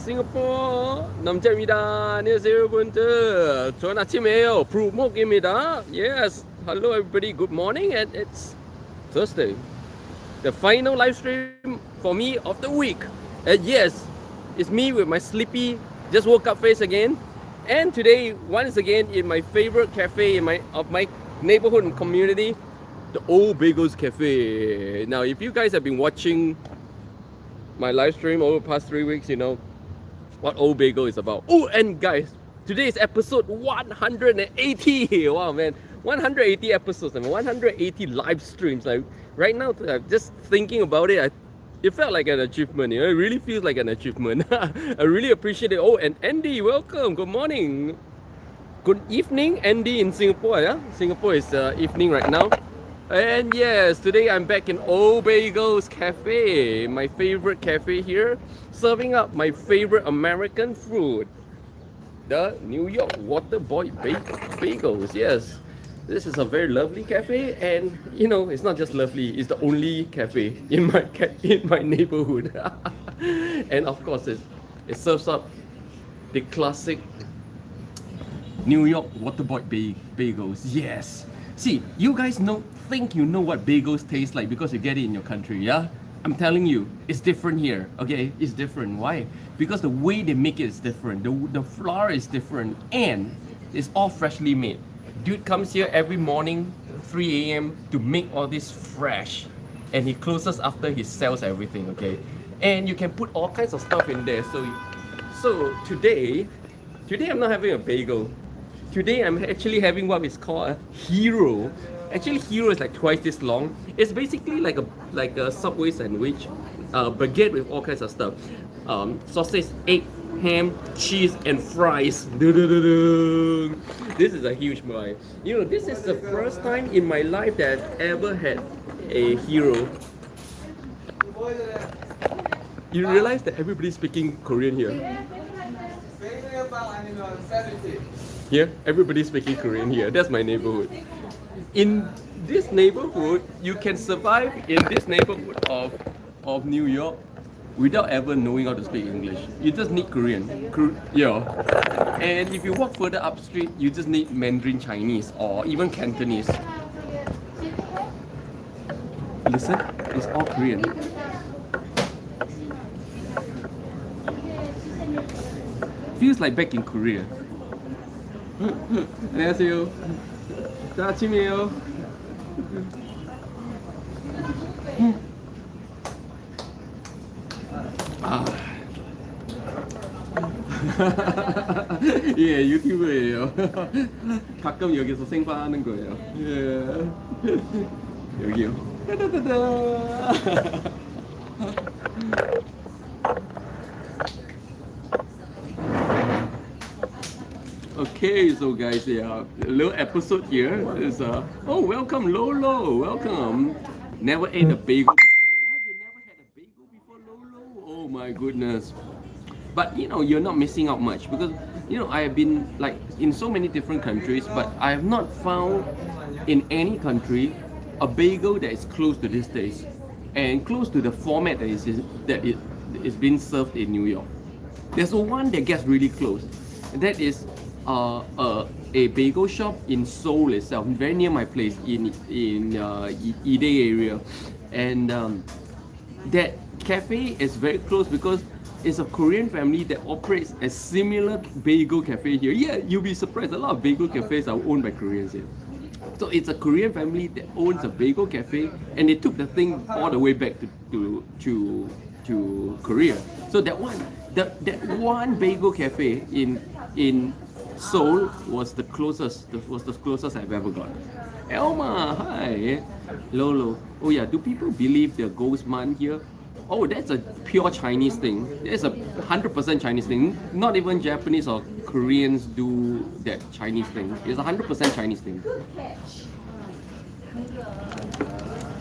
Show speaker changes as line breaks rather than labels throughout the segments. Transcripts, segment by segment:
Singapore 남자입니다. 안녕하세요 여러분들. 좋은 아침이에요. 부목입니다. Yes. Hello everybody. Good morning and it's Thursday. The final live stream for me of the week. And yes, it's me with my sleepy just woke up face again. And today once again in my favorite cafe in my neighborhood and community, the Old Bagels Cafe. Now if you guys have been watching my live stream over the past 3 weeks, you know what Old Bagel is about. Oh, and guys, today is episode 180. Wow, man, 180 episodes and 180 live streams. Like right now, just thinking about it, it felt like an achievement. You know, it really feels like an achievement. I really appreciate it. Oh, and Andy, welcome. Good morning. Good evening, Andy in Singapore. Yeah, Singapore is evening right now. And yes, today I'm back in Old Bagels Cafe, my favorite cafe here, serving up my favorite American food, the New York Water Boy Bagels. Yes, this is a very lovely cafe, and you know, it's not just lovely, it's the only cafe in my neighborhood. And of course, it serves up the classic New York Water Boy Bagels. Yes. See, you guys think you know what bagels taste like because you get it in your country, yeah? I'm telling you, it's different here, okay? It's different. Why? Because the way they make it is different. The flour is different, and it's all freshly made. Dude comes here every morning, 3 a.m. to make all this fresh, and he closes after he sells everything, okay? And you can put all kinds of stuff in there. So today I'm not having a bagel. Today I'm actually having what is called a hero. Actually, hero is like twice this long. It's basically like a Subway sandwich, baguette with all kinds of stuff, sausage, egg, ham, cheese, and fries. This is a huge buy. You know, this is the first time in my life that I've ever had a hero. You realize that everybody's speaking Korean here. Here, everybody's speaking Korean here. That's my neighborhood. In this neighborhood, you can survive in this neighborhood of New York without ever knowing how to speak English. You just need Korean. Yeah. And if you walk further up street, you just need Mandarin Chinese or even Cantonese. Listen, it's all Korean. Feels like back in Korea. 안녕하세요. 자, 아침이에요. 아. 예, 유튜브예요. 가끔 여기서 생방하는 거예요. 예. 여기요. 따다다다. Okay, so guys, yeah, a little episode here is oh, welcome Lolo, welcome. Never ate a bagel before. What? You never had a bagel before, Lolo? Oh my goodness. But you know, you're not missing out much because you know I have been like in so many different countries, but I have not found in any country a bagel that is close to this taste and close to the format that is being served in New York. There's one that gets really close, and that is a bagel shop in Seoul itself, very near my place in Ide area, and that cafe is very close because it's a Korean family that operates a similar bagel cafe here. Yeah, you'll be surprised. A lot of bagel cafes are owned by Koreans here. So it's a Korean family that owns a bagel cafe, and they took the thing all the way back to Korea. So that one bagel cafe in Seoul was the closest I've ever got. Elma, hi. Lolo. Oh yeah, do people believe the ghost man here? Oh, that's a pure Chinese thing. That's a 100% Chinese thing. Not even Japanese or Koreans do that Chinese thing. It's a 100% Chinese thing.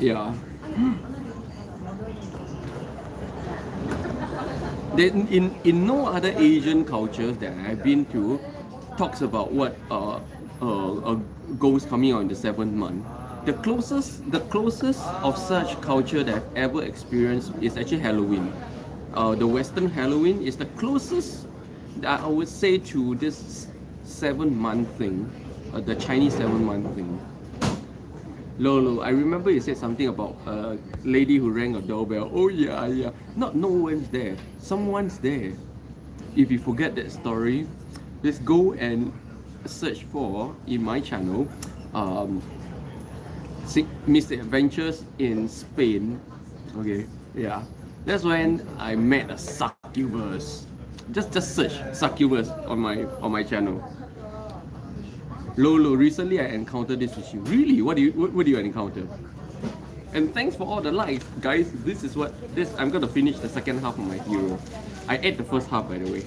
Yeah. In no other Asian cultures that I've been to talks about what a ghost coming out in the 7th month. The closest of such culture that I've ever experienced is actually Halloween. the Western Halloween is the closest that I would say to this 7-month thing, the Chinese 7-month thing. Lolo, I remember you said something about a lady who rang a doorbell. Oh yeah, yeah. Not no one's there. Someone's there. If you forget that story, just go and search for in my channel, Misadventures in Spain. Okay, yeah. That's when I met a succubus. Just search succubus on my channel. Lolo, recently I encountered this issue. Really? What do you encounter? And thanks for all the likes, guys. I'm gonna finish the second half of my hero. I ate the first half, by the way,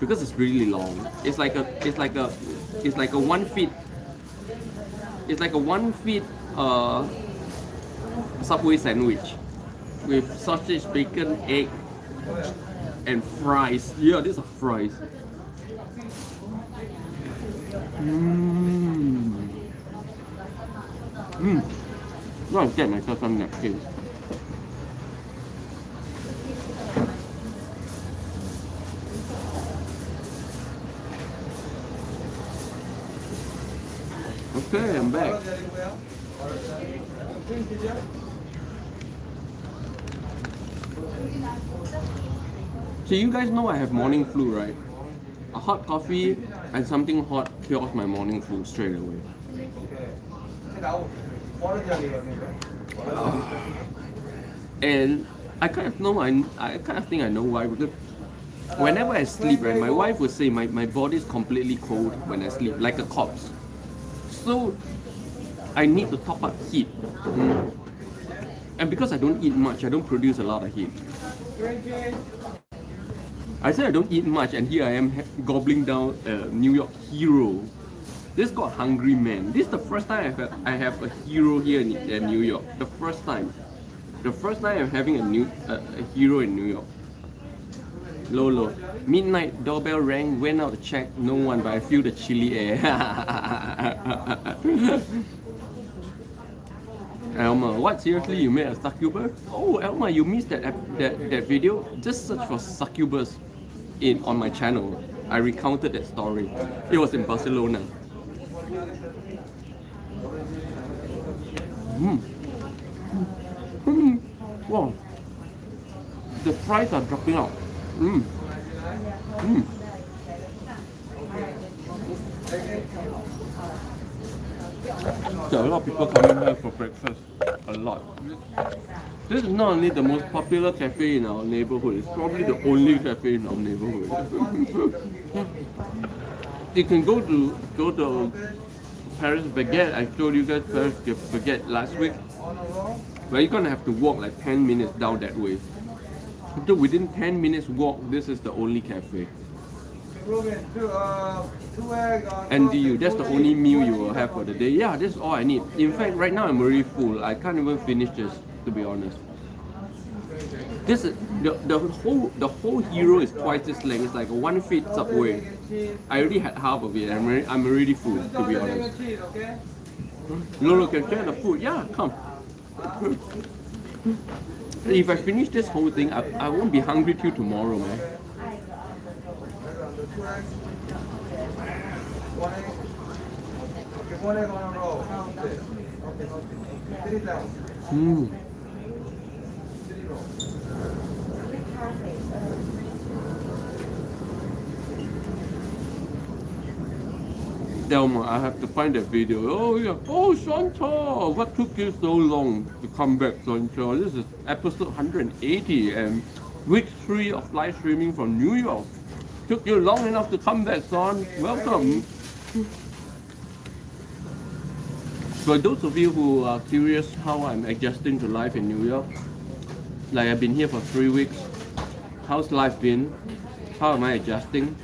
because it's really long. It's like a 1 feet. It's like a 1 feet Subway sandwich with sausage, bacon, egg, and fries. Yeah, these are fries. I'll get myself some napkins. Okay, I'm back. So you guys know I have morning flu, right? A hot coffee and something hot cures my morning flu straight away. And I kind of think I know why, because whenever I sleep, right, my wife would say my body is completely cold when I sleep, like a corpse. So I need to top up heat. And because I don't eat much, I don't produce a lot of heat. I said I don't eat much, and here I am gobbling down a New York hero. This is called Hungry Man. This is the first time I have a hero here in New York. The first time. The first time I'm having a hero in New York. Lolo. Midnight doorbell rang, went out to check, no one, but I feel the chilly air. Elma, what, seriously, you made a succubus? Oh, Elma, you missed that video? Just search for succubus on my channel. I recounted that story. It was in Barcelona. Wow, the fries are dropping out. There are a lot of people coming here for breakfast. A lot. This is not only the most popular cafe in our neighborhood, it's probably the only cafe in our neighborhood. You can go to Paris Baguette. I told you guys Paris Baguette last week. But you're gonna have to walk like 10 minutes down that way. So within 10 minutes walk, this is the only cafe. NDU, that's the only meal you will have for the day. Yeah, that's all I need. In fact, right now I'm already full. I can't even finish this, to be honest. This is the whole hero is twice this length. It's like a 1 feet Subway. I already had half of it. I'm already full, to be honest. Lolo can share the food. Yeah, come. If I finish this whole thing, I won't be hungry till tomorrow, man. Delma, I have to find that video. Oh yeah. Oh, Shawn Cheo, what took you so long to come back, Shawn Cheo? This is episode 180 and week 3 of live streaming from New York. Took you long enough to come back, Shawn. Welcome. For those of you who are curious how I'm adjusting to life in New York, like I've been here for 3 weeks. How's life been? How am I adjusting?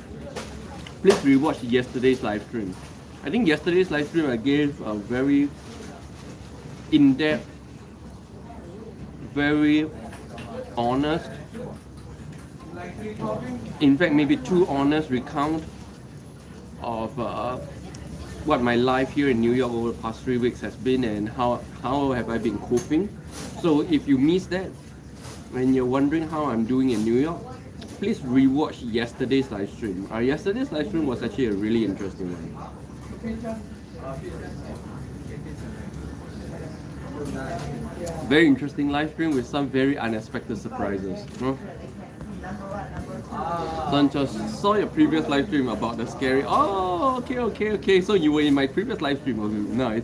Please rewatch yesterday's live stream. I think yesterday's live stream I gave a very in-depth, very honest, in fact maybe too honest recount of what my life here in New York over the past 3 weeks has been and how have I been coping. So if you missed that, when you're wondering how I'm doing in New York, please rewatch yesterday's live stream. Yesterday's live stream was actually a really interesting one. Very interesting live stream with some very unexpected surprises. Sancho, saw your previous live stream about the scary. Oh, okay. So you were in my previous live stream. Okay, nice.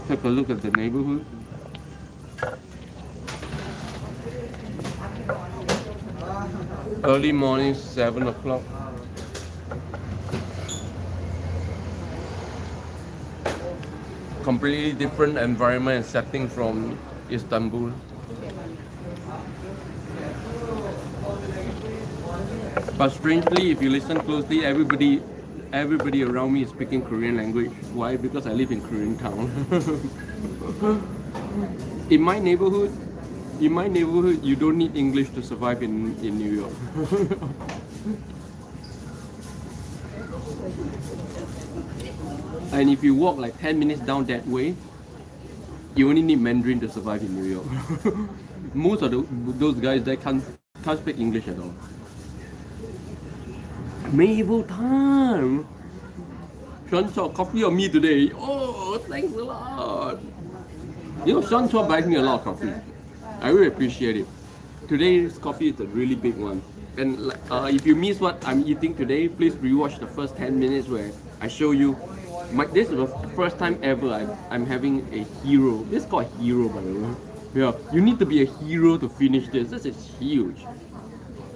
Take a look at the neighborhood. Early morning, 7 o'clock. Completely different environment and setting from Istanbul. But strangely, if you listen closely, everybody around me is speaking Korean language. Why? Because I live in Korean town. In my neighborhood, you don't need English to survive in New York. And if you walk like 10 minutes down that way, you only need Mandarin to survive in New York. Most of those guys, they can't speak English at all. Medieval time! Shawn Cheo, coffee on me today. Oh, thanks a lot. You know, Shawn Cheo buys me a lot of coffee. I really appreciate it. Today's coffee is a really big one. And if you miss what I'm eating today, please rewatch the first 10 minutes where I show you. This is the first time ever I'm having a hero. This is called a hero, by the way. Yeah, you need to be a hero to finish this. This is huge.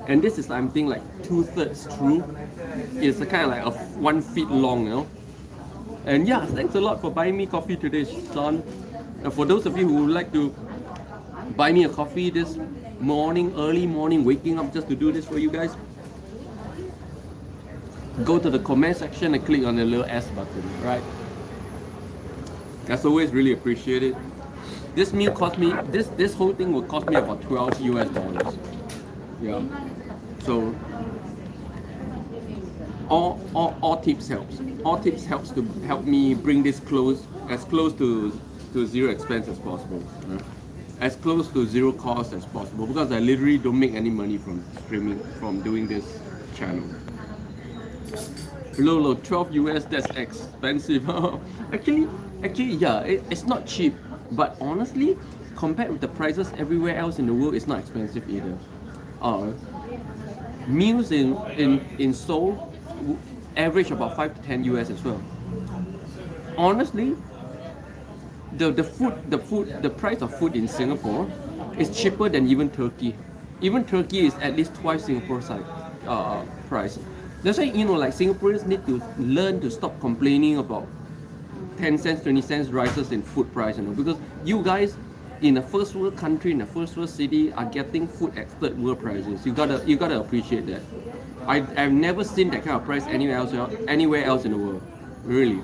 And this is, I'm thinking, like 2/3 through. It's a kind of like a 1 feet long, you know. And yeah, thanks a lot for buying me coffee today, Shawn. And for those of you who would like to buy me a coffee this morning, early morning, waking up just to do this for you guys, go to the comment section and click on the little S button, right? As always, really appreciate it. This meal cost me, this whole thing will cost me about $12 US. Yeah. So all tips helps. All tips helps to help me bring this as close to zero expense as possible. As close to zero cost as possible, because I literally don't make any money from streaming, from doing this channel. Lolo, 12 US, that's expensive. actually, yeah, it's not cheap, but honestly, compared with the prices everywhere else in the world, it's not expensive either. Meals in Seoul average about 5 to 10 US as well. Honestly, the price of food in Singapore is cheaper than even Turkey. Even Turkey is at least twice Singapore size price. That's why, you know, like, Singaporeans need to learn to stop complaining about 10 cents, 20 cents rises in food price, you know, because you guys in a first world country, in a first world city, are getting food at third world prices. You gotta appreciate that. I've never seen that kind of price anywhere else in the world. Really.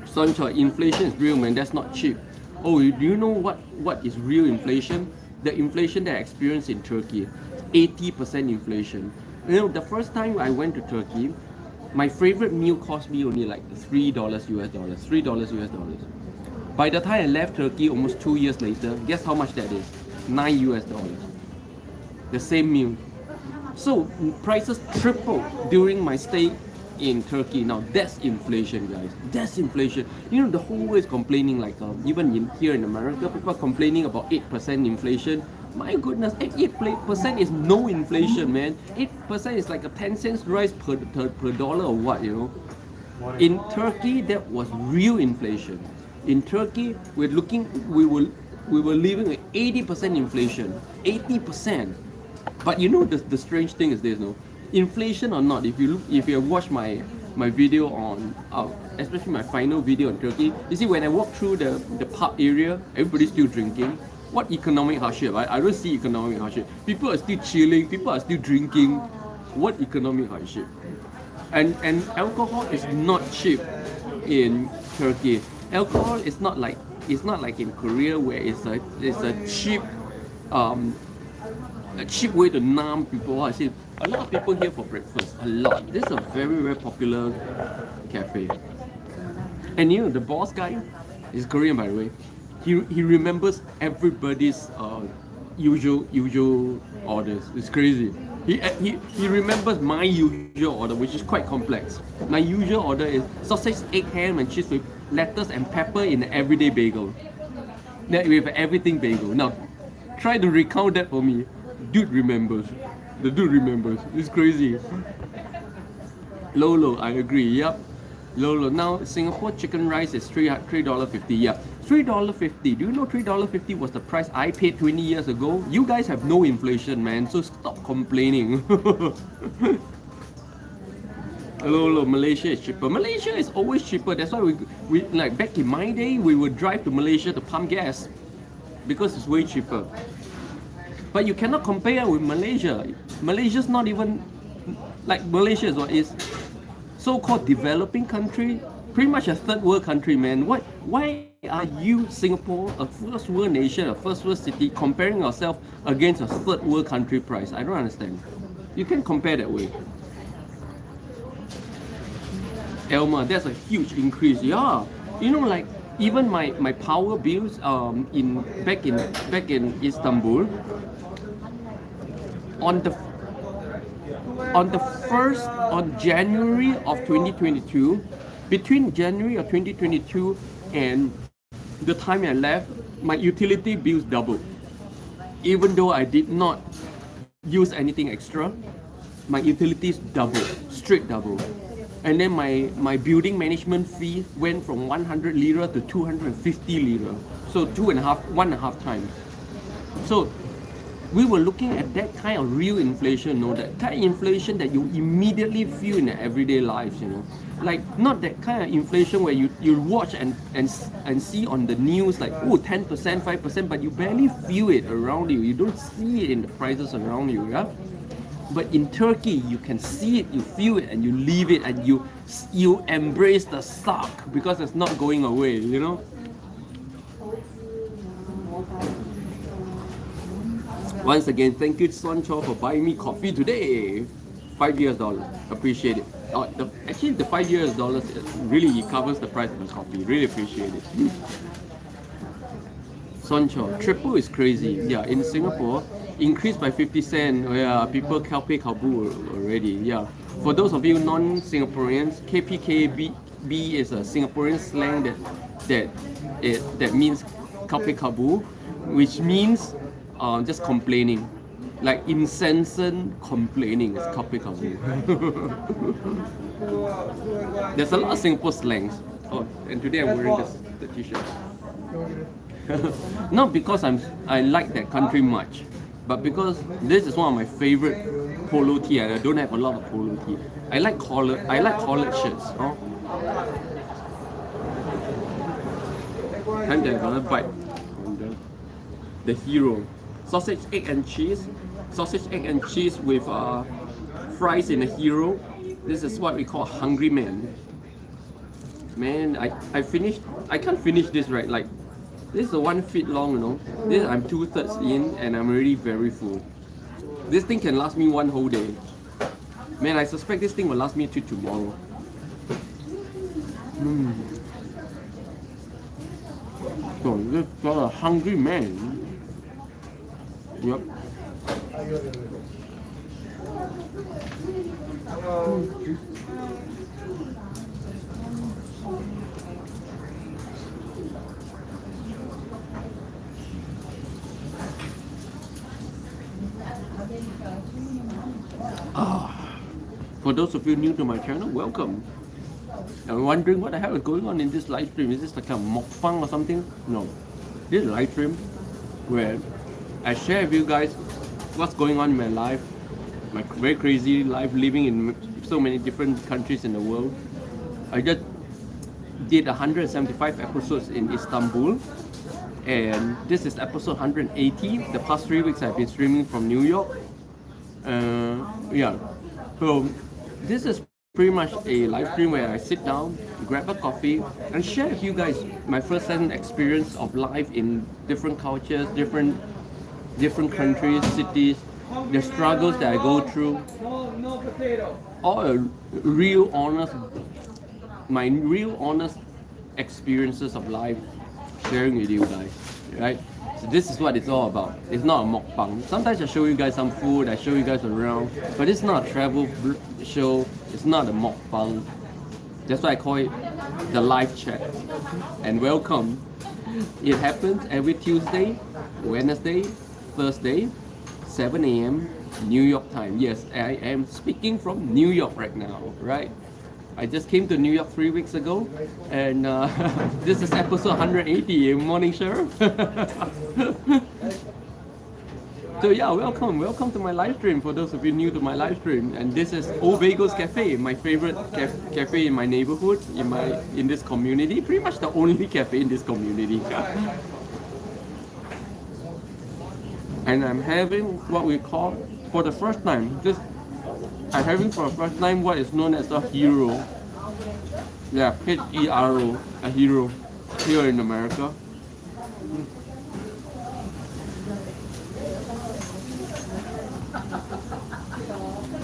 Sancho, inflation is real, man. That's not cheap. Oh, do you know what is real inflation? The inflation that I experienced in Turkey, 80% inflation. You know, the first time I went to Turkey, my favorite meal cost me only like $3 US. $3 US. By the time I left Turkey, almost 2 years later, guess how much that is? $9 US. The same meal. So prices tripled during my stay in Turkey. Now that's inflation, guys. That's inflation. You know, the whole world is complaining, like even here in America, people are complaining about 8% inflation. My goodness, 8% is no inflation, man. 8% is like a 10 cents rise per dollar or what, you know. In Turkey, that was real inflation. In Turkey, we were living with 80% inflation. 80%. But you know, the strange thing is this, no? Inflation or not, if you watch my video on, especially my final video on Turkey, you see, when I walk through the pub area, everybody's still drinking. What economic hardship? I don't see economic hardship. People are still chilling, people are still drinking. What economic hardship? And alcohol is not cheap in Turkey. Alcohol is not like in Korea, where it's a cheap way to numb people. I say A lot of people here for breakfast. A lot. This is a very, very popular cafe. And you know, the boss guy is Korean, by the way. He remembers everybody's usual orders. It's crazy. He remembers my usual order, which is quite complex. My usual order is sausage, egg, ham, and cheese with lettuce and pepper in an everyday bagel. That with everything bagel. Now, try to recount that for me. Dude remembers. The dude remembers. It's crazy. Lolo, I agree. Yep. Lolo. Now, Singapore chicken rice is $3.50. Yeah. $3.50. Do you know $3.50 was the price I paid 20 years ago? You guys have no inflation, man. So stop complaining. Lolo, Malaysia is cheaper. Malaysia is always cheaper. That's why we like back in my day, we would drive to Malaysia to pump gas because it's way cheaper. But you cannot compare with Malaysia. Malaysia's not even like Malaysia is what is so-called developing country, pretty much a third world country, man. Why are you, Singapore, a first world nation, a first world city, comparing yourself against a third world country price? I don't understand. You can compare that way. Elma, that's a huge increase. Yeah, you know, like even my power bills back in Istanbul on January of 2022, between January of 2022 and the time I left, my utility bills doubled. Even though I did not use anything extra, my utilities doubled, straight double. And then my building management fee went from 100 lira to 250 lira. So 1.5 times. So we were looking at that kind of real inflation, that kind of inflation that you immediately feel in the everyday lives, like not that kind of inflation where you watch and see on the news like 10%, 5%, but you barely feel it around you. You don't see it in the prices around you, yeah. But in Turkey, you can see it, you feel it, and you leave it, and you embrace the suck because it's not going away, Once again, thank you, Shawn Cheo, for buying me coffee today. $5. Appreciate it. Actually, the $5 really covers the price of the coffee. Really appreciate it. Shawn Cheo, triple is crazy. Yeah, in Singapore, increased by 50 cents. Oh, yeah, people pay kabu already. Yeah. For those of you non-Singaporeans, KPKB is a Singaporean slang that means kabu, which means just complaining, like incessant complaining is kabu. There's a lot of Singapore slangs. Oh, and today I'm wearing the t-shirt. Not because I like that country much, but because this is one of my favorite polo tee, and I don't have a lot of polo tee. I like collared shirts. Time to have another bite on the hero. Sausage, egg and cheese. Sausage, egg and cheese with fries in a hero. This is what we call a hungry man. Man, I can't finish this right. Like, this is 1 feet long, This I'm 2/3 in and I'm already very full. This thing can last me one whole day. Man, I suspect this thing will last me till tomorrow. So this is a hungry man. Yep. For those of you new to my channel, welcome. I'm wondering what the hell is going on in this live stream. Is this like a mukbang or something? No. This is a live stream where I share with you guys what's going on in my life, my very crazy life living in so many different countries in the world. I just did 175 episodes in Istanbul, and this is episode 180. The past 3 weeks I've been streaming from New York. Yeah, so this is pretty much a live stream where I sit down, grab a coffee, and share with you guys my first-hand experience of life in different cultures, different countries, cities, the struggles that I go through, all a real honest, my real honest experiences of life, sharing with you guys, right? So this is what it's all about. It's not a mukbang. Sometimes I show you guys some food, I show you guys around, but it's not a travel show. It's not a mukbang. That's why I call it the live chat. And welcome. It happens every Tuesday, Wednesday, Thursday, 7 a.m. New York time. Yes, I am speaking from New York right now, right? I just came to New York 3 weeks ago, and this is episode 180. Morning, Sheriff. So yeah, welcome to my live stream. For those of you new to my live stream, and this is Old Bagels Cafe, my favorite cafe in my neighborhood, in this community. Pretty much the only cafe in this community. And I'm having what we call, for the first time, I'm having for the first time what is known as a hero. Yeah, H-E-R-O, a hero here in America.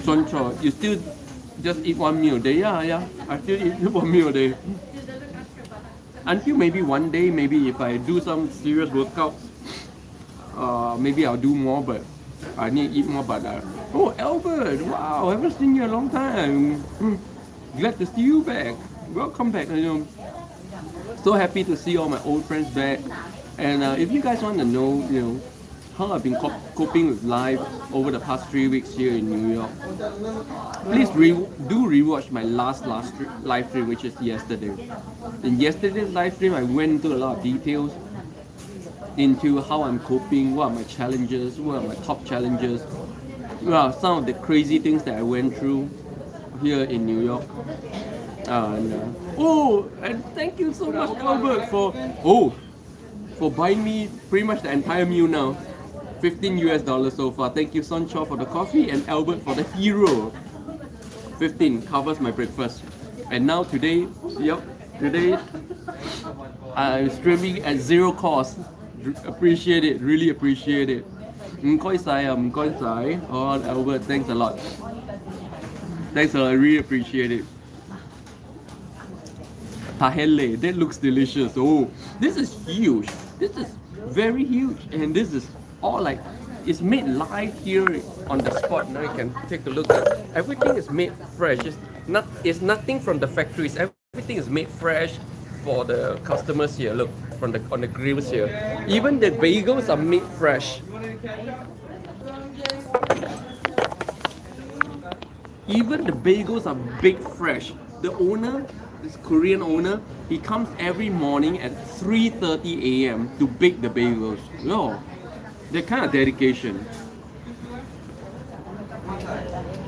Shawn Cheo, you still just eat one meal a day? Yeah, I still eat one meal a day. Until maybe one day, maybe if I do some serious workouts, maybe I'll do more, but I need to eat more. But oh, Albert, wow, I haven't seen you in a long time. Glad to see you back. Welcome back. So happy to see all my old friends back. And if you guys want to know, how I've been coping with life over the past 3 weeks here in New York, please do rewatch my last live stream, which is yesterday. In yesterday's live stream, I went into a lot of details into how I'm coping, what are my challenges, what are my top challenges, some of the crazy things that I went through here in New York. And thank you so much, Albert, for buying me pretty much the entire meal now. $15 so far. Thank you, Shawn Cheo, for the coffee, and Albert for the hero. 15 covers my breakfast. And now today I'm streaming at zero cost. Appreciate it, really appreciate it. Oh, Albert, thanks a lot. Thanks a lot, I really appreciate it. Tahelle, that looks delicious. Oh, this is huge. This is very huge, and this is all like, it's made live here on the spot. Now you can take a look. Everything is made fresh. It's nothing from the factories. Everything is made fresh for the customers here. Look, on the grills here. Even the bagels are made fresh. Even the bagels are baked fresh. The owner, this Korean owner, he comes every morning at 3:30 a.m. to bake the bagels. That kind of dedication.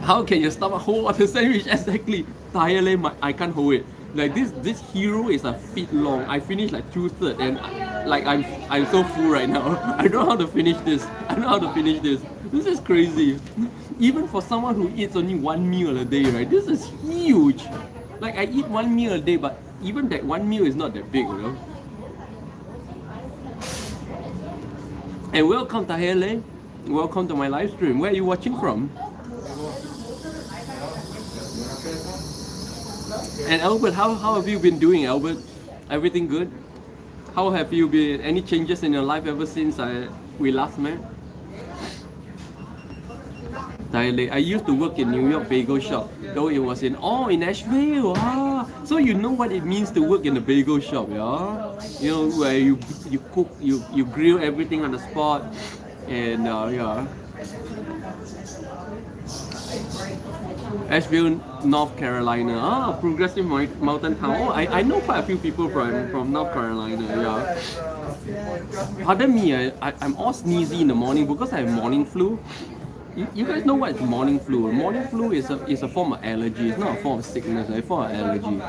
How can your stomach hold a sandwich? Exactly. Tahelle, I can't hold it. Like this hero is a feet long. I finished like 2/3, and like I'm so full right now. I don't know how to finish this. This is crazy. Even for someone who eats only one meal a day, right? This is huge. Like I eat one meal a day, but even that one meal is not that big, And welcome, Tahelle. Welcome to my live stream. Where are you watching from? And Albert, how have you been doing, Albert? Everything good? How have you been? Any changes in your life ever since we last met? Tahelle, I used to work in New York bagel shop, though it was in Nashville. So you know what it means to work in a bagel shop, yeah? Where you cook, you grill everything on the spot, and yeah. Asheville, North Carolina. Progressive mountain town. I know quite a few people from North Carolina, yeah. Pardon me, I'm all sneezy in the morning because I have morning flu. You guys know what is morning flu? Morning flu is a form of allergy. It's not a form of sickness, it's a form of allergy.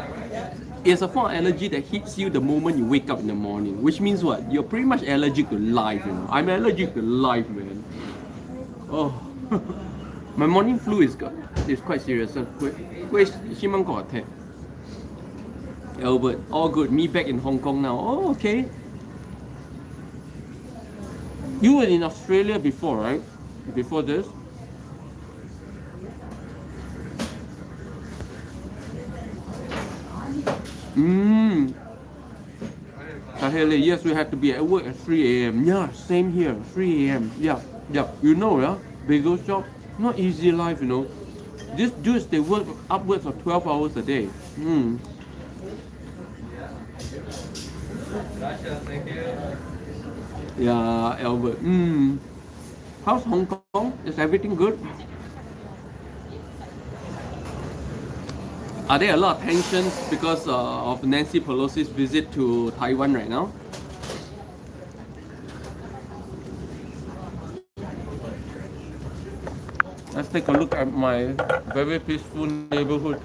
It's a form of allergy that hits you the moment you wake up in the morning. Which means what? You're pretty much allergic to life, I'm allergic to life, man. Oh. My morning flu is quite serious. Albert, all good. Me back in Hong Kong now. Oh, okay. You were in Australia before, right? before this. Tahelle, yes, we have to be at work at 3 a.m. Yeah, same here, 3 a.m. Yeah, yeah. You know, yeah, bagel shop, not easy life, you know. These dudes, they work upwards of 12 hours a day. Yeah, Albert. How's Hong Kong? Is everything good? Are there a lot of tensions because of Nancy Pelosi's visit to Taiwan right now? Let's take a look at my very peaceful neighborhood.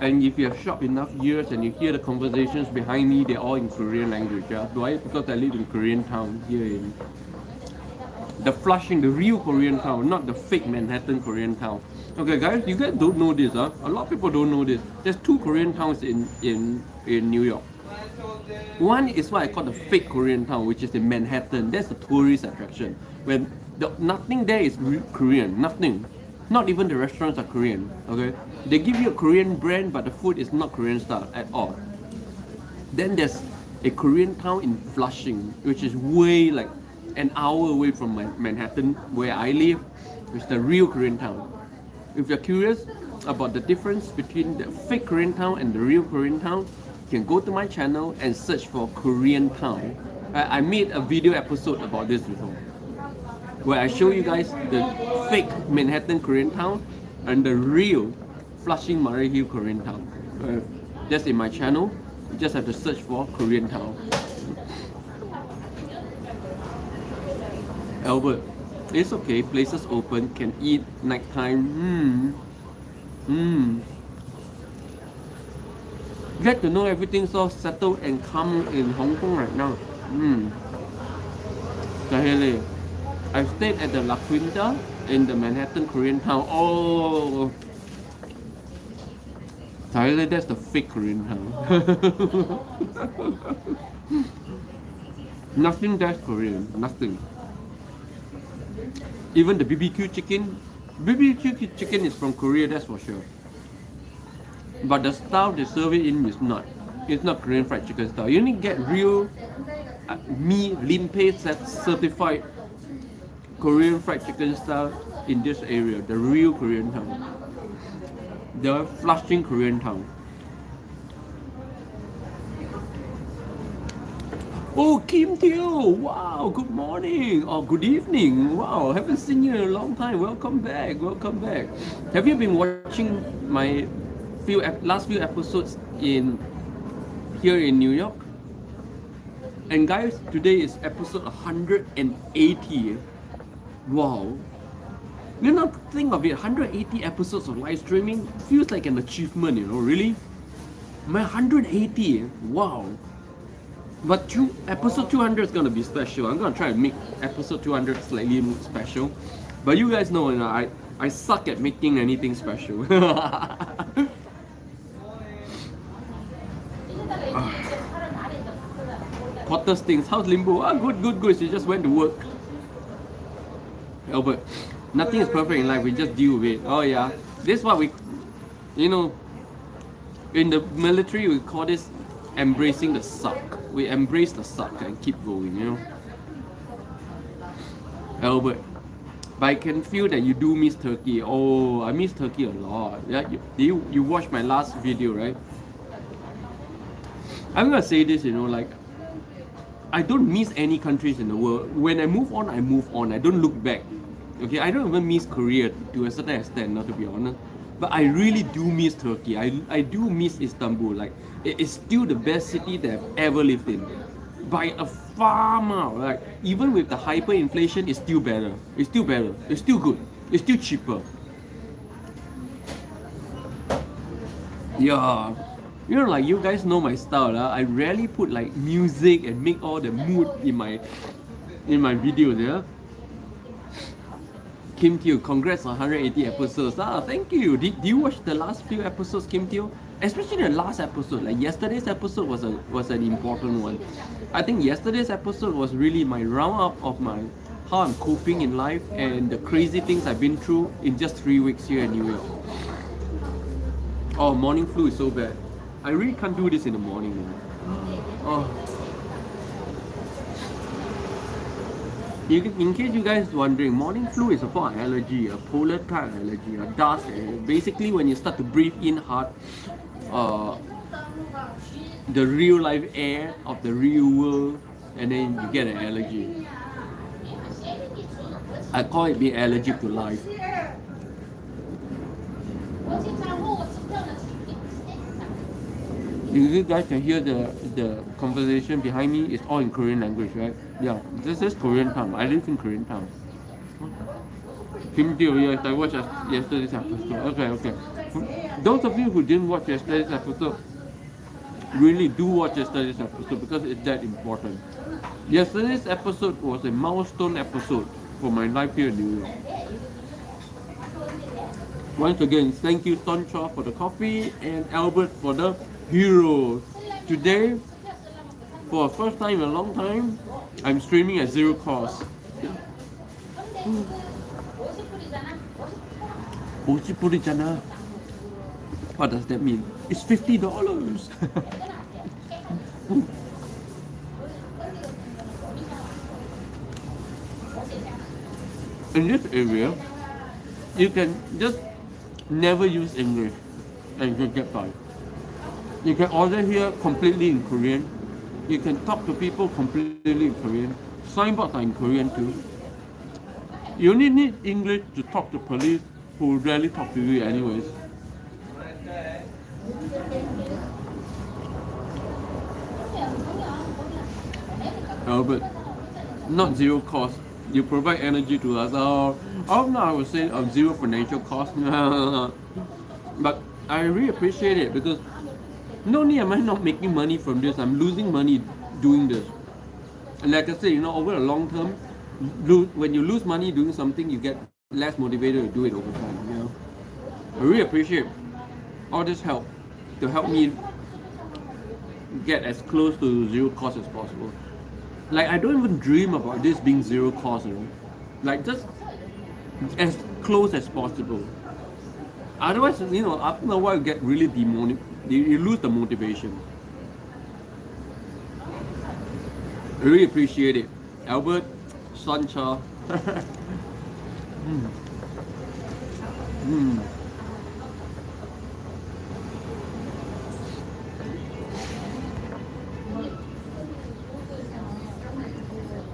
And if you have shopped enough years and you hear the conversations behind me, they're all in Korean language. Yeah? Why? Because I live in Korean town here in the Flushing, the real Korean town, not the fake Manhattan Korean town. Okay, guys, you guys don't know this, huh? A lot of people don't know this. There's two Korean towns in New York. One is what I call the fake Korean town, which is in Manhattan. That's a tourist attraction. When nothing there is Korean, nothing. Not even the restaurants are Korean, okay? They give you a Korean brand, but the food is not Korean style at all. Then there's a Korean town in Flushing, which is way like an hour away from Manhattan, where I live, which is the real Korean town. If you're curious about the difference between the fake Korean town and the real Korean town, you can go to my channel and search for Korean town. I made a video episode about this before, where I show you guys the fake Manhattan Korean town and the real Flushing Murray Hill Korean town. That's in my channel. You just have to search for Korean town. Albert, it's okay, places open, can eat nighttime. Get to know everything's all settled and calm in Hong Kong right now. Tahelle, I stayed at the La Quinta in the Manhattan Korean town. Oh, Tahelle, that's the fake Korean town. Nothing that's Korean, nothing. Even the BBQ chicken is from Korea, that's for sure. But the style they serve it in is not. It's not Korean fried chicken style. You need to get real Limpeh certified Korean fried chicken style in this area, the real Korean town, the Flushing Korean town. Oh, Kim Teo! Wow, good morning or good evening. Wow, haven't seen you in a long time. Welcome back. Welcome back. Have you been watching my last few episodes here in New York? And guys, today is episode 180. Wow. You know, think of it, 180 episodes of live streaming feels like an achievement, you know, really? My 180, wow. But episode 200 is gonna be special. I'm gonna try and make episode 200 slightly more special. But you guys know, I suck at making anything special. Potter Stings, how's Limbo? Ah, good. She just went to work. Albert, nothing is perfect in life, we just deal with it. Oh yeah, this is what we, you know, in the military we call this embracing the suck. We embrace the suck and keep going, you know. Albert, but I can feel that you do miss Turkey. Oh, I miss Turkey a lot. Yeah, you watched my last video, right? I'm gonna say this, you know, like, I don't miss any countries in the world. When I move on, I move on. I don't look back. Okay, I don't even miss Korea to a certain extent, not to be honest. But I really do miss Turkey. I do miss Istanbul. Like, it is still the best city that I've ever lived in. By a far mile. Like, even with the hyperinflation, it's still better. It's still better. It's still good. It's still cheaper. Yeah. You know, like, you guys know my style. I rarely put like music and make all the mood in my videos, yeah. Kim Teo, congrats on 180 episodes. Thank you. Did you watch the last few episodes, Kim Teo? Especially the last episode. Like yesterday's episode was an important one. I think yesterday's episode was really my roundup of my how I'm coping in life and the crazy things I've been through in just 3 weeks here in New York. Oh, morning flu is so bad. I really can't do this in the morning, man. Oh. In case you guys wondering, morning flu is a form of allergy, a polar type allergy, a dust. Basically, when you start to breathe in hard, the real life air of the real world, and then you get an allergy. I call it being allergic to life. You guys can hear the conversation behind me. It's all in Korean language, right? Yeah, this is Korean town. I live in Korean town. Kim Teo, yes, I watched yesterday's episode. Okay. Those of you who didn't watch yesterday's episode, really do watch yesterday's episode because it's that important. Yesterday's episode was a milestone episode for my life here in New York. Once again, thank you Shawn Cheo for the coffee and Albert for the hero. Today, for the first time in a long time, I'm streaming at zero cost. What does that mean? It's $50. In this area, you can just never use English and you get by. You can order here completely in Korean. You can talk to people completely in Korean. Signboards are in Korean too. You only need English to talk to police who rarely talk to you anyways. Albert, not zero cost. You provide energy to us. No, I would say zero financial cost. But I really appreciate it because not only am I not making money from this, I'm losing money doing this. And like I said, over a long term, when you lose money doing something, you get less motivated to do it over time. I really appreciate all this help to help me get as close to zero cost as possible. Like I don't even dream about this being zero cost, like just as close as possible. Otherwise, after a while you get really you lose the motivation. I really appreciate it. Albert, Shawn Cheo.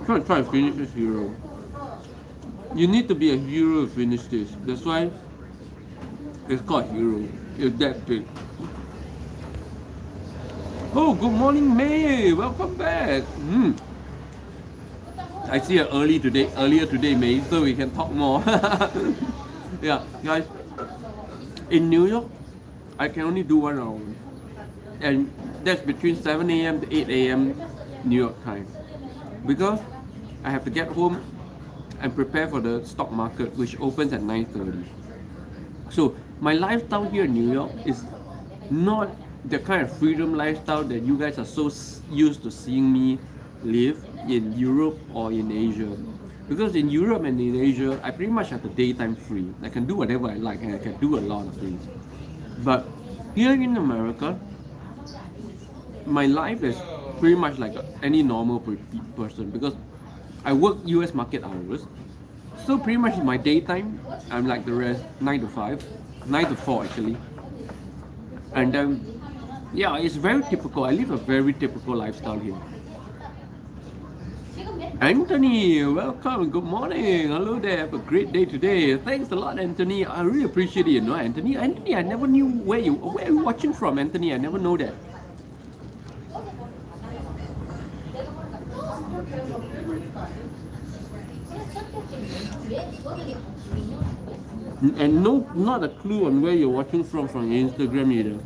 Try to finish this hero. You need to be a hero to finish this. That's why it's called hero. It's that big. Oh, good morning, May. Welcome back. I see you earlier today, May, so we can talk more. Yeah, guys. In New York, I can only do 1 hour, and that's between 7 a.m. to 8 a.m. New York time, because I have to get home and prepare for the stock market, which opens at 9:30. So my lifestyle here in New York is not the kind of freedom lifestyle that you guys are so used to seeing me live in Europe or in Asia. Because in Europe and in Asia, I pretty much have the daytime free. I can do whatever I like and I can do a lot of things. But here in America, my life is pretty much like any normal person, because I work US market hours. So pretty much in my daytime, I'm like the rest, 9 to 5, 9 to 4 actually. And yeah, it's very typical. I live a very typical lifestyle here. Anthony, welcome, good morning, hello there, have a great day today. Thanks a lot, Anthony. I really appreciate it, Anthony. Anthony, I never knew where you watching from, Anthony. I never know that. And not a clue on where you're watching from Instagram either.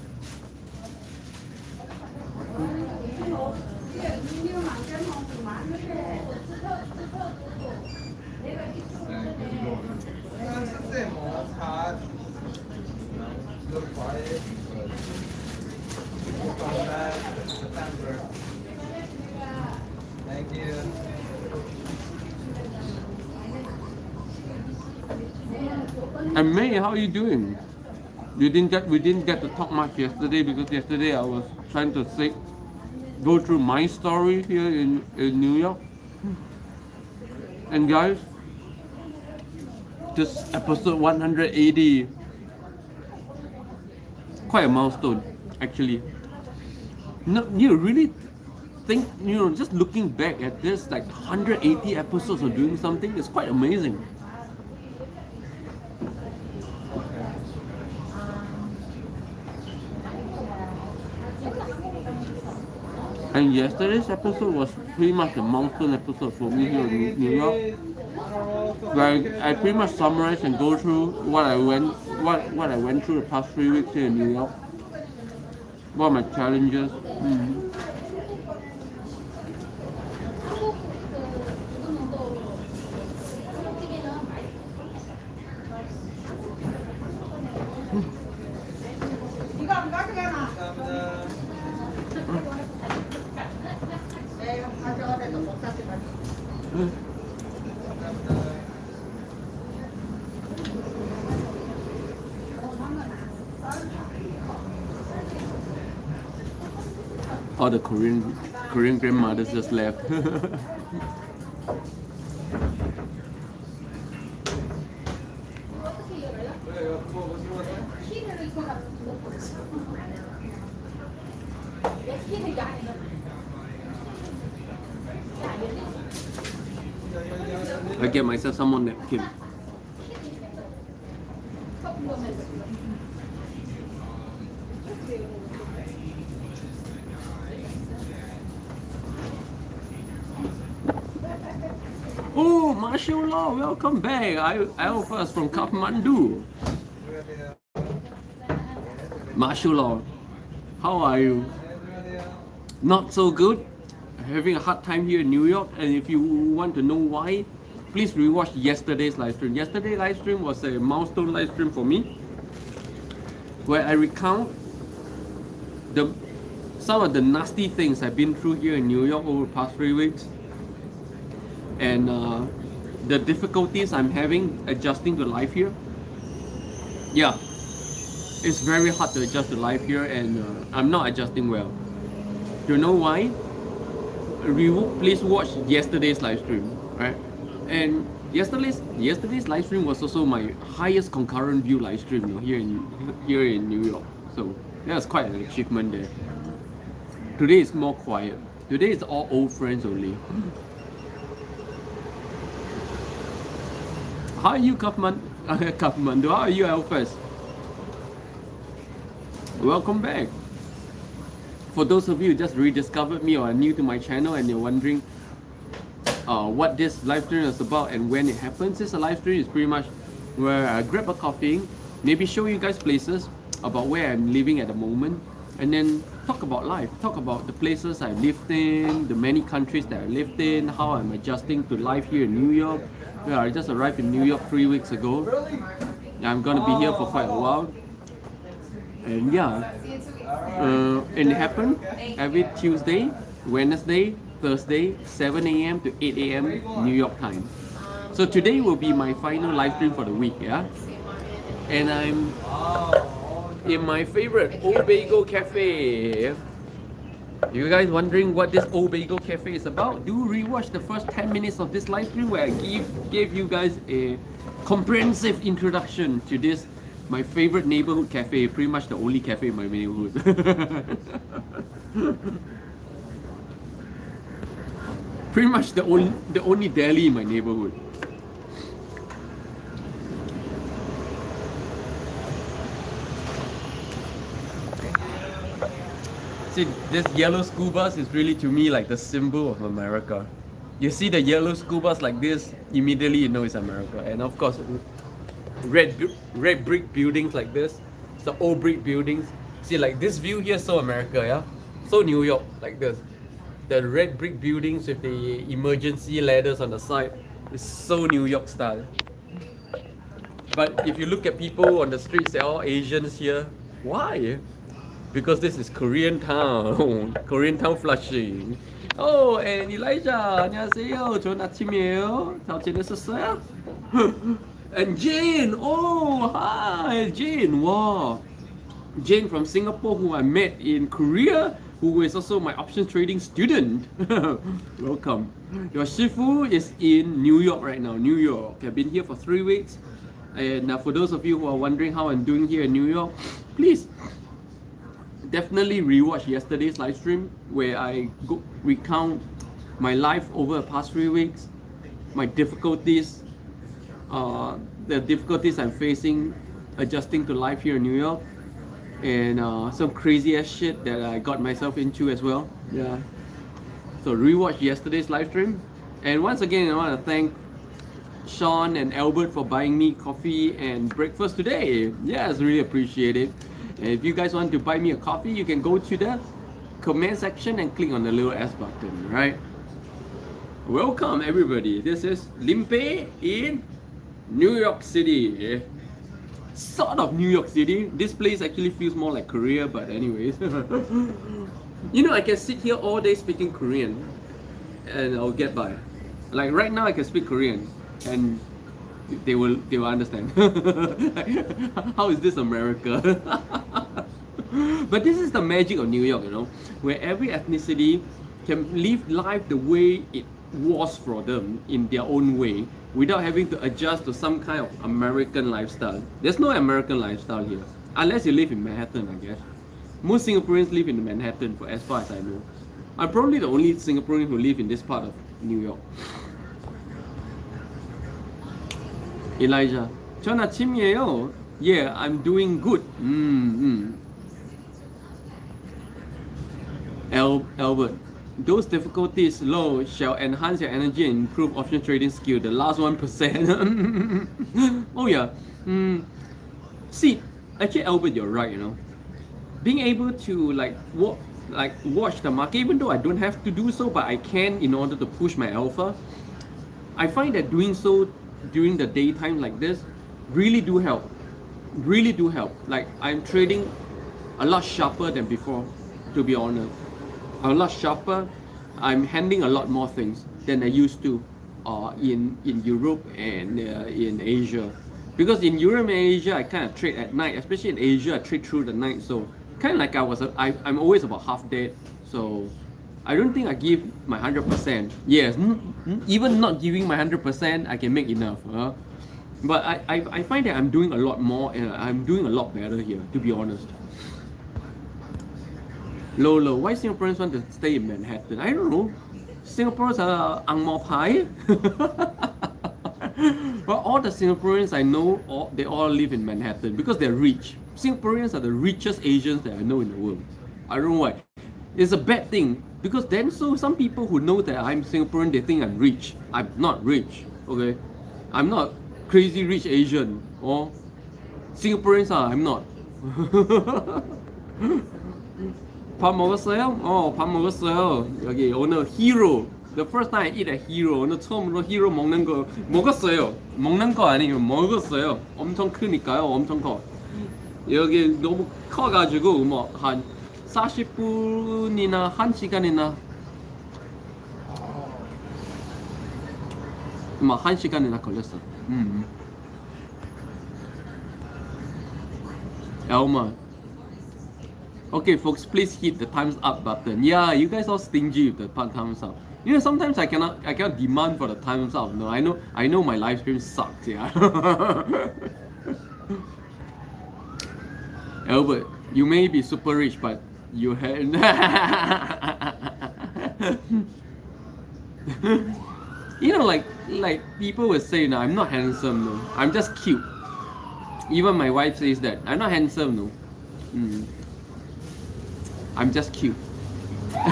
And May, how are you doing? We didn't get to talk much yesterday because yesterday I was trying to go through my story here in New York. And guys, this episode 180, quite a milestone actually. No, you really think, just looking back at this, like 180 episodes of doing something is quite amazing. And yesterday's episode was pretty much a milestone episode for me here in New York, where I pretty much summarized and go through what I went through the past 3 weeks here in New York. What are my challenges? All the Korean grandmothers just left. I get myself some more napkin. Oh, mashallah, welcome back. I first from Kathmandu. Mashallah, how are you? Not so good. Having a hard time here in New York, and if you want to know why, please rewatch yesterday's live stream. Yesterday's live stream was a milestone live stream for me, where I recount some of the nasty things I've been through here in New York over the past 3 weeks, and the difficulties I'm having adjusting to life here. Yeah, it's very hard to adjust to life here, and I'm not adjusting well. Do you know why? Please watch yesterday's live stream, right? And yesterday's live stream was also my highest concurrent view live stream here in New York. So that's quite an achievement there. Today is more quiet. Today is all old friends only. How are you, Kathmandu? How are you, Alphas? Welcome back. For those of you who just rediscovered me or are new to my channel and you're wondering what this live stream is about and when it happens, this live stream is pretty much where I grab a coffee, maybe show you guys places about where I'm living at the moment, and then talk about life, talk about the places I lived in, the many countries that I lived in, how I'm adjusting to life here in New York. Yeah, I just arrived in New York 3 weeks ago. I'm gonna be here for quite a while. And yeah, and it happened every Tuesday, Wednesday, Thursday, 7 a.m. to 8 a.m. New York time. So today will be my final live stream for the week, yeah? And I'm in my favorite Old Bagel Cafe. You guys wondering what this Old Bagel Cafe is about? Do rewatch the first 10 minutes of this live stream where I gave you guys a comprehensive introduction to this, my favorite neighborhood cafe, pretty much the only cafe in my neighborhood. Pretty much the only deli in my neighborhood. See, this yellow school bus is really to me like the symbol of America. You see the yellow school bus like this, immediately you know it's America. And of course, red brick buildings like this, it's the old brick buildings. See, like this view here, so America, yeah? So New York, like this. The red brick buildings with the emergency ladders on the side is so New York style. But if you look at people on the streets, they're all Asians here. Why? Because this is Korean town. Korean town Flushing. Oh, and Elijah, 안녕하세요. 좋은 아침이에요. 잘 지내셨어요? And Jane, oh hi Jane, wow. Jane from Singapore, who I met in Korea, who is also my option trading student. Welcome. Your Shifu is in New York right now. New York. I've been here for 3 weeks. And for those of you who are wondering how I'm doing here in New York, please definitely rewatch yesterday's live stream where I recount my life over the past 3 weeks, my difficulties, the difficulties I'm facing adjusting to life here in New York, and some crazy ass shit that I got myself into as well. Yeah. So rewatch yesterday's live stream. And once again, I want to thank Shawn and Albert for buying me coffee and breakfast today. Yes, really appreciate it. And if you guys want to buy me a coffee, you can go to the comment section and click on the little S button, right? Welcome everybody. This is Limpeh in New York City. Sort of New York City. This place actually feels more like Korea, but anyways. You know, I can sit here all day speaking Korean and I'll get by. Like right now I can speak Korean and they will understand. How is this America? But this is the magic of New York, you know, where every ethnicity can live life the way it was for them in their own way without having to adjust to some kind of American lifestyle. There's no American lifestyle here, unless you live in Manhattan, I guess. Most Singaporeans live in Manhattan, for as far as I know. I'm probably the only Singaporean who live in this part of New York. Elijah, 전 아침이에요. Yeah, I'm doing good. Albert, those difficulties low shall enhance your energy and improve option trading skill. The last 1%. Oh yeah. See, actually Albert, you're right, you know. Being able to watch the market, even though I don't have to do so, but I can in order to push my alpha. I find that doing so during the daytime like this really do help. Really do help. Like I'm trading a lot sharper than before, to be honest. A lot sharper. I'm handling a lot more things than I used to in Europe and in Asia. Because in Europe and Asia, I kind of trade at night. Especially in Asia, I trade through the night. So kind of like I'm always about half dead. So I don't think I give my 100%. Yes, even not giving my 100%, I can make enough. But I find that I'm doing a lot more and I'm doing a lot better here, to be honest. Lolo, why Singaporeans want to stay in Manhattan? I don't know. Singaporeans are ang mo pai. But all the Singaporeans I know, they all live in Manhattan because they're rich. Singaporeans are the richest Asians that I know in the world. I don't know why. It's a bad thing because then some people who know that I'm Singaporean, they think I'm rich. I'm not rich, okay? I'm not crazy rich Asian. Or Singaporeans are, I'm not. 밥 먹었어요? 밥 먹었어요. 여기 오늘 hero. The first time I eat a hero. 오늘 처음으로 hero 먹는 거 먹었어요. 먹는 거 아니에요. 먹었어요. 엄청 크니까요. 엄청 커. 여기 너무 커가지고 뭐 한 40분이나 1시간이나 막 1시간이나 걸렸어. Elma. Okay, folks, please hit the thumbs up button. Yeah, you guys all stingy with the thumbs up. You know, sometimes I cannot demand for the thumbs up. No, I know my live stream sucks. Yeah. Albert, you may be super rich, but you have. You know, like people would say, no, I'm not handsome. No, I'm just cute. Even my wife says that I'm not handsome. No. I'm just cute. Oh,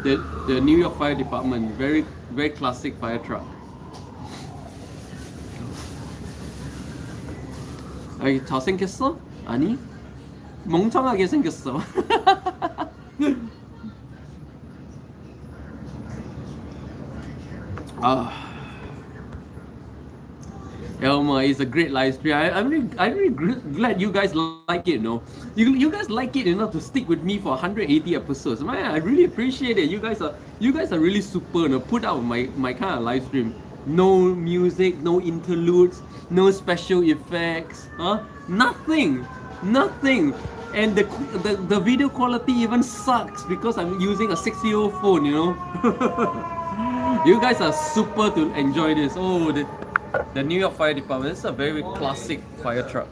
the New York Fire Department, very classic fire truck. 아이 잘생겼어? 아니 멍청하게 생겼어. Elma, it's a great live stream. I'm really glad you guys like it. No, you guys like it enough to stick with me for 180 episodes. Man, I really appreciate it. You guys are really super. No, put out my kind of live stream. No music, no interludes, no special effects. Huh? Nothing, nothing. And the video quality even sucks because I'm using a 6-year-old phone. You know. You guys are super to enjoy this. Oh, the New York Fire Department. This is a very classic fire truck.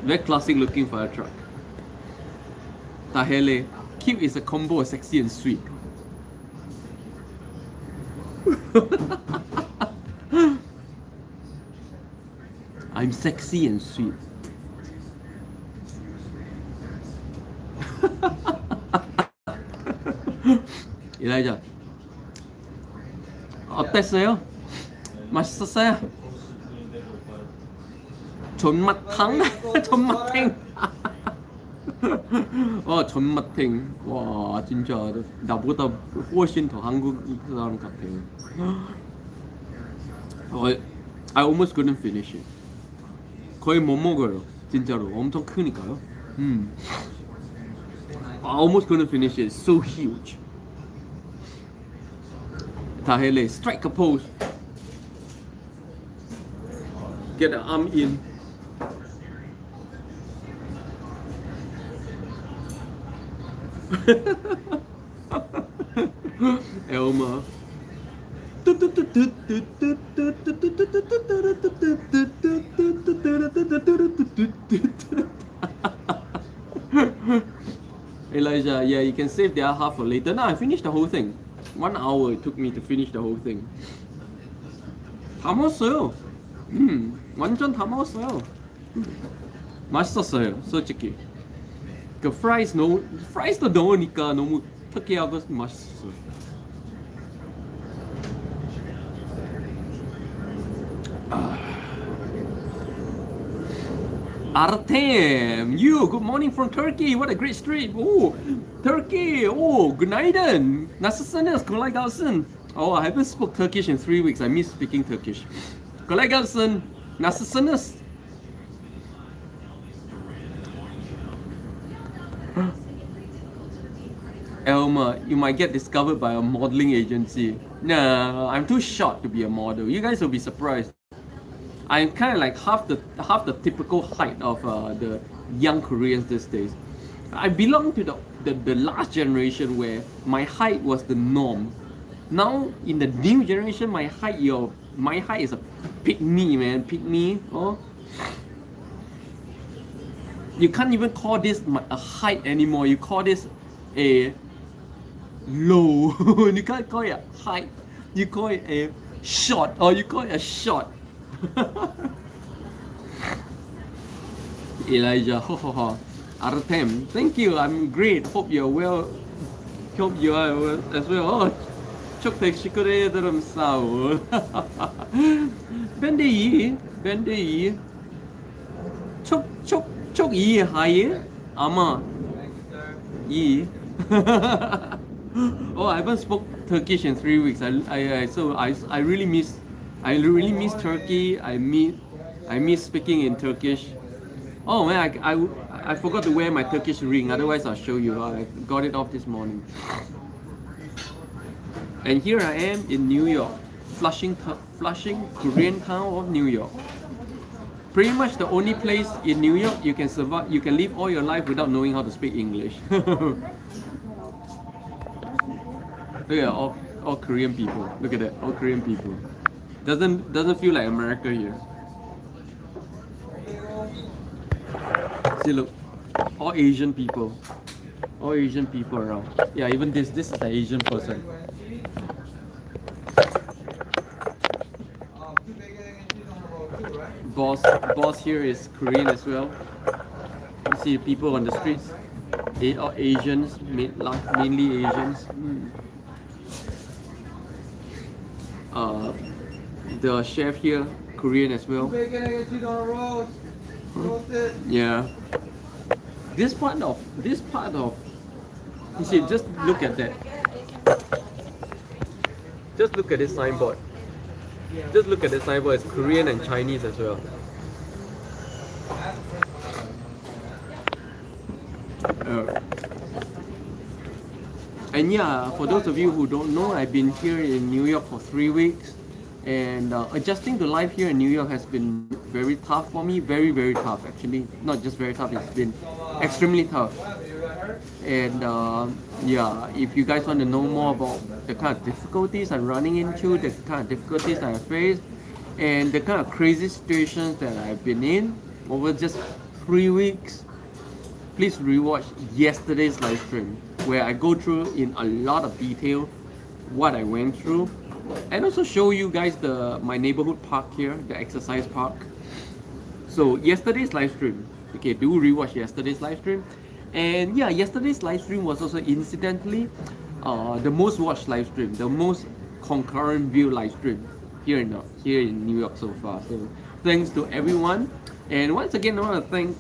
Very classic looking fire truck. Tahelle. Cute is a combo of sexy and sweet. I'm sexy and sweet. Elijah. 어땠어요? 맛있었어요? 존맛탕? 존맛탱. 존맛탱. 와, 진짜 나보다 훨씬 더 한국 사람 같아요. I almost couldn't finish it. 거의 못 먹어요. 진짜로 엄청 크니까요. I almost couldn't finish it. It's so huge. Tahelle, strike a pose. Get the arm in. Elma. Elijah, yeah, you can save the other half for later. No, I finished the whole thing. 1 hour it took me to finish the whole thing. 다 먹었어요. 완전 다 먹었어요. 맛있었어요, 솔직히. 그 프라이스도 넣으니까 너무 특이하고 맛있었어요. Artem, you, good morning from Turkey. What a great stream. Oh, Turkey. Oh, günaydın. Nasılsınız? Kolay gelsin. Oh, I haven't spoke Turkish in 3 weeks. I miss speaking Turkish. Kolay gelsin. Nasılsınız? Elma, you might get discovered by a modeling agency. Nah, I'm too short to be a model. You guys will be surprised. I'm kind of like half the typical height of the young Koreans these days. I belong to the last generation where my height was the norm. Now in the new generation, my height is a pygmy, man, pygmy. Oh, you can't even call this a height anymore. You call this a low. You can't call it a height. You call it a short, or you call it a short. Elijah, Artem, thank you. I'm great. Hope you're well. Hope you are well as well. Oh, çok teşekkür ederim, sağ ol. Ben de iyi. Çok iyi, hayır ama iyi. Oh, I haven't spoke Turkish in 3 weeks. I really miss Turkey. I miss speaking in Turkish. Oh man, I forgot to wear my Turkish ring. Otherwise, I'll show you. I got it off this morning. And here I am in New York, Flushing, Korean town of New York. Pretty much the only place in New York you can survive. You can live all your life without knowing how to speak English. Look at all Korean people. Look at that, all Korean people. Doesn't feel like America here. See, look, all Asian people around. Yeah, even this is an Asian person. Boss here is Korean as well. You see people on the streets, all Asians, mainly Asians. The chef here, Korean as well. Yeah. This part of, you see, just look at that. Just look at this signboard. Just look at the signboard, it's Korean and Chinese as well. And yeah, for those of you who don't know, I've been here in New York for 3 weeks, and adjusting to life here in New York has been very tough for me. Very, very tough actually. Not just very tough, it's been extremely tough. And yeah, if you guys want to know more about the kind of difficulties I'm running into, the kind of difficulties I faced, and the kind of crazy situations that I've been in over just 3 weeks, please rewatch yesterday's live stream where I go through in a lot of detail what I went through, and also show you guys my neighborhood park here, the exercise park. So yesterday's live stream, okay, do rewatch yesterday's live stream. And yeah, yesterday's live stream was also incidentally the most watched live stream, the most concurrent view live stream here in New York so far. So thanks to everyone, and once again I want to thank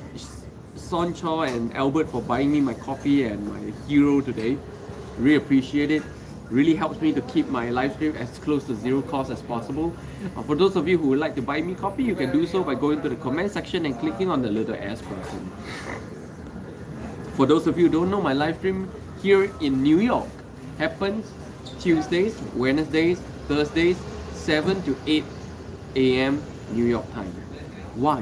Shawn Cheo and Albert for buying me my coffee and my hero today. Really appreciate it. Really helps me to keep my live stream as close to zero cost as possible. For those of you who would like to buy me coffee, you can do so by going to the comment section and clicking on the little S button. For those of you who don't know, my live stream here in New York happens Tuesdays, Wednesdays, Thursdays, 7 to 8 a.m. New York time. Why?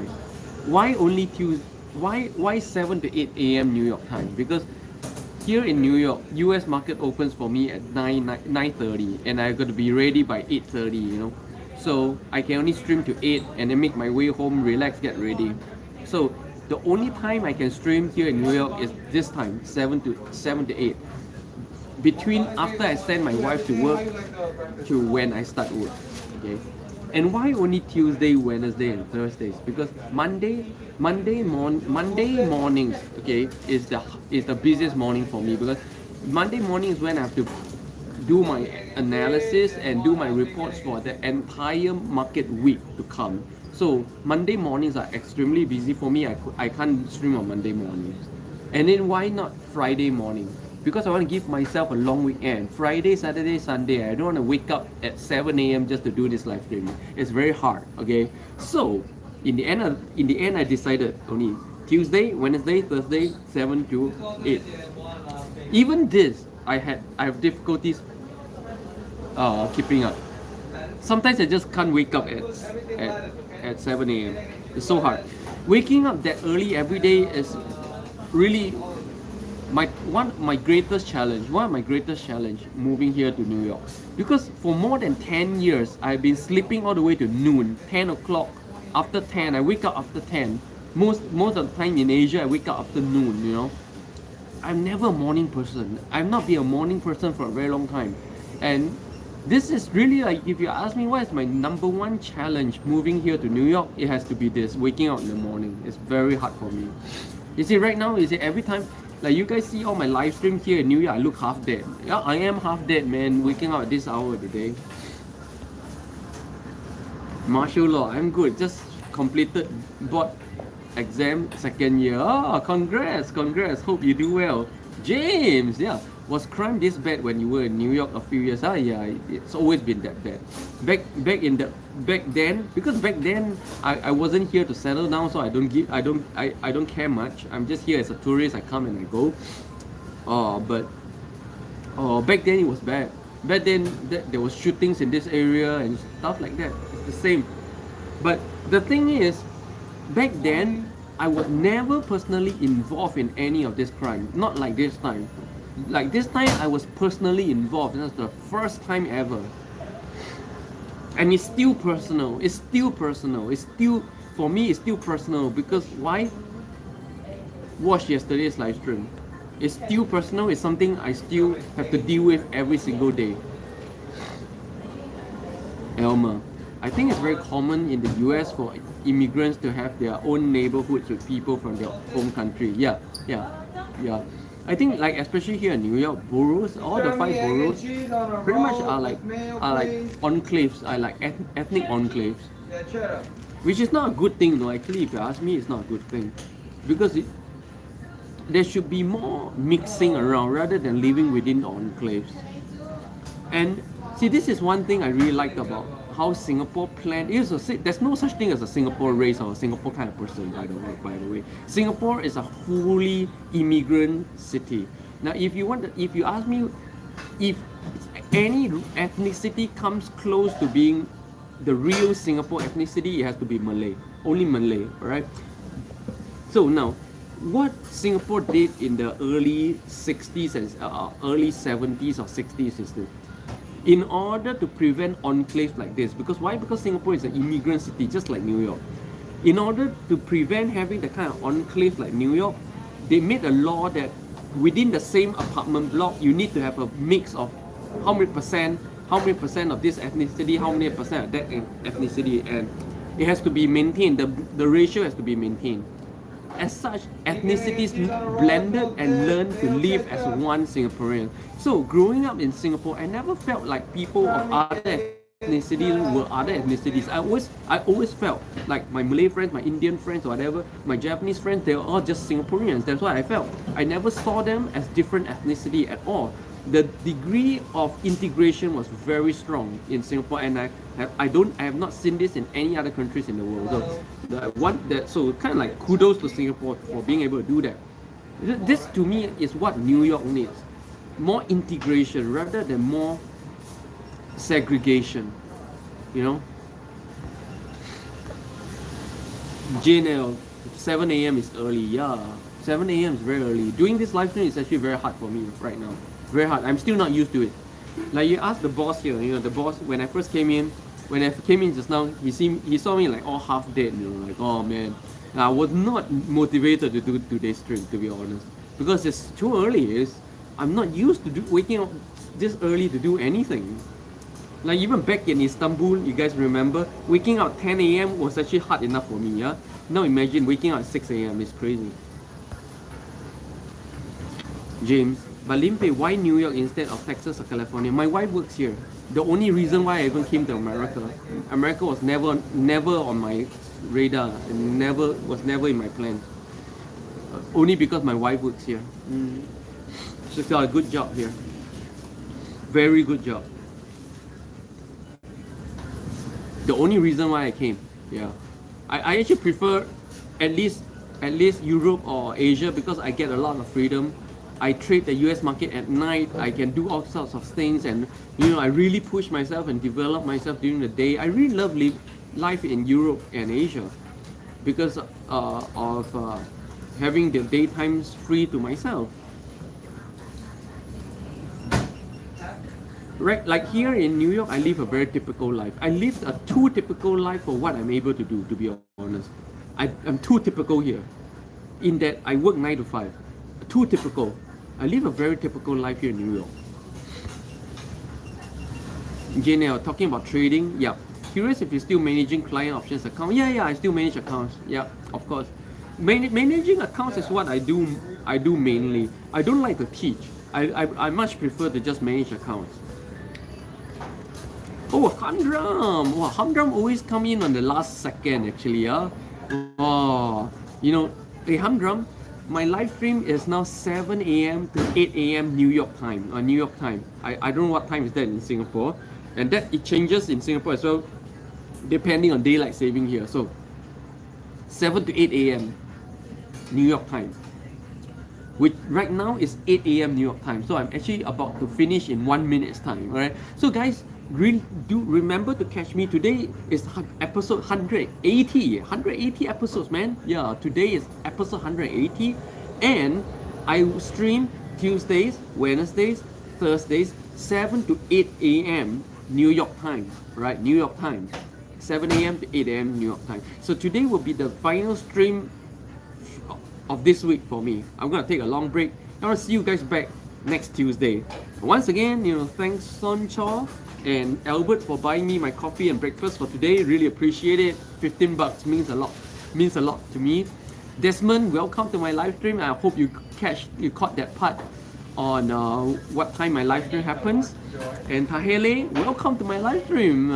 Why only Tuesday? Why 7 to 8 a.m. New York time? Because here in New York, US market opens for me at 9:30, and I got to be ready by 8:30, you know. So I can only stream to 8 and then make my way home, relax, get ready. So the only time I can stream here in New York is this time, 7 to 8. Between after I send my wife to work to when I start work. Okay. And why only Tuesday, Wednesday, and Thursdays? Because Monday mornings, okay, is the busiest morning for me, because Monday morning is when I have to do my analysis and do my reports for the entire market week to come. So Monday mornings are extremely busy for me. I can't stream on Monday mornings. And then why not Friday morning? Because I want to give myself a long weekend. Friday, Saturday, Sunday. I don't want to wake up at 7 a.m. just to do this live stream. It's very hard. Okay. So in the end, I decided only Tuesday, Wednesday, Thursday, 7 to 8. Even this, I have difficulties keeping up. Sometimes I just can't wake up at 7 a.m. It's so hard. Waking up that early every day is really one of my greatest challenge moving here to New York. Because for more than 10 years, I've been sleeping all the way to noon, 10 o'clock. After 10, I wake up after 10. Most of the time in Asia, I wake up after noon, you know. I'm never a morning person. I've not been a morning person for a very long time. And this is really like, if you ask me what is my number one challenge moving here to New York, it has to be this, waking up in the morning. It's very hard for me. You see, right now, every time, like you guys see all my live stream here in New York, I look half dead. Yeah, I am half dead, man, waking up at this hour of the day. Martial law, I'm good. Just completed board exam 2nd year. Oh, congrats. Hope you do well. James, yeah. Was crime this bad when you were in New York a few years? Yeah, it's always been that bad. Back then, because back then I wasn't here to settle down, so I don't care much. I'm just here as a tourist. I come and I go. But back then it was bad. Back then there was shootings in this area and stuff like that. It's the same. But the thing is, back then I was never personally involved in any of this crime. Not like this time. Like this time I was personally involved. That's the first time ever. And it's still personal. For me, it's still personal, because why? Watch yesterday's live stream. It's still personal. It's something I still have to deal with every single day. Elmer, I think it's very common in the US for immigrants to have their own neighborhoods with people from their home country. Yeah. I think, like, especially here in New York, boroughs, all the 5 boroughs pretty much are like enclaves, are like ethnic enclaves, which is not a good thing, though. Actually, if you ask me, it's not a good thing, because there should be more mixing around rather than living within enclaves. And see, this is one thing I really liked about how Singapore planned. There's no such thing as a Singapore race or a Singapore kind of person, by the way. Singapore is a fully immigrant city. Now, if you ask me, if any ethnicity comes close to being the real Singapore ethnicity, it has to be Malay, only Malay, right? So now, what Singapore did in the early 60s and early 70s or 60s is this. In order to prevent enclaves like this, because why? Because Singapore is an immigrant city, just like New York. In order to prevent having the kind of enclave like New York, they made a law that within the same apartment block, you need to have a mix of how many percent of this ethnicity, how many percent of that ethnicity, and it has to be maintained. The ratio has to be maintained. As such, ethnicities blended and learned to live as one Singaporean. So growing up in Singapore, I never felt like people of other ethnicities were other ethnicities. I always felt like my Malay friends, my Indian friends, or whatever, my Japanese friends, they were all just Singaporeans. That's what I felt. I never saw them as different ethnicity at all. The degree of integration was very strong in Singapore, and I have not seen this in any other countries in the world. So kind of like kudos to Singapore for being able to do that. This to me is what New York needs: more integration rather than more segregation. You know. JNL, 7 a.m. is early. Yeah, 7 a.m. is very early. Doing this live stream is actually very hard for me right now. Very hard. I'm still not used to it. Like you ask the boss here, the boss, when I first came in, just now, he saw me like all half dead, like, oh man. I was not motivated to do today's stream, to be honest, because it's too early. I'm not used to waking up this early to do anything. Like even back in Istanbul, you guys remember, waking up 10 a.m. was actually hard enough for me, yeah? Now imagine waking up at 6 a.m. It's crazy. James, but Limpeh, why New York instead of Texas or California? My wife works here. The only reason why I even came to America was never on my radar, and was never in my plans. Only because my wife works here. She's got a good job here. Very good job. The only reason why I came. Yeah, I actually prefer at least Europe or Asia because I get a lot of freedom. I trade the US market at night. I can do all sorts of things, and I really push myself and develop myself during the day. I really love life in Europe and Asia because of having the daytimes free to myself. Right, like here in New York, I live a very typical life. I live a too typical life for what I'm able to do, to be honest. I'm too typical here, in that I work 9 to 5. Too typical. I live a very typical life here in New York. Janelle, talking about trading, yeah. Curious if you're still managing client options account. Yeah, I still manage accounts. Yeah, of course. Managing accounts is what I do mainly. I don't like to teach. I much prefer to just manage accounts. Oh, Hamdram! Wow, Hamdram always come in on the last second actually, yeah? Oh, hey Hamdram, my live stream is now 7 a.m. to 8 a.m. New York time. I don't know what time is that in Singapore. And that it changes in Singapore as well, depending on daylight saving here. So 7 to 8 a.m. New York time. Which right now is 8 a.m. New York time. So I'm actually about to finish in 1 minute's time. Alright. So guys, do remember to catch me. Today is episode 180 episodes, man. Yeah, today is episode 180, and I stream Tuesdays, Wednesdays, Thursdays, 7 to 8 a.m. New York time, right? New York time, 7 a.m. to 8 a.m. New York time. So today will be the final stream of this week for me. I'm gonna take a long break. I want to see you guys back next Tuesday. Once again, thanks Shawn Cheo and Albert for buying me my coffee and breakfast for today. Really appreciate it. $15 means a lot to me. Desmond, welcome to my live stream. I hope you caught that part on what time my live stream happens. And Tahelle, welcome to my live stream.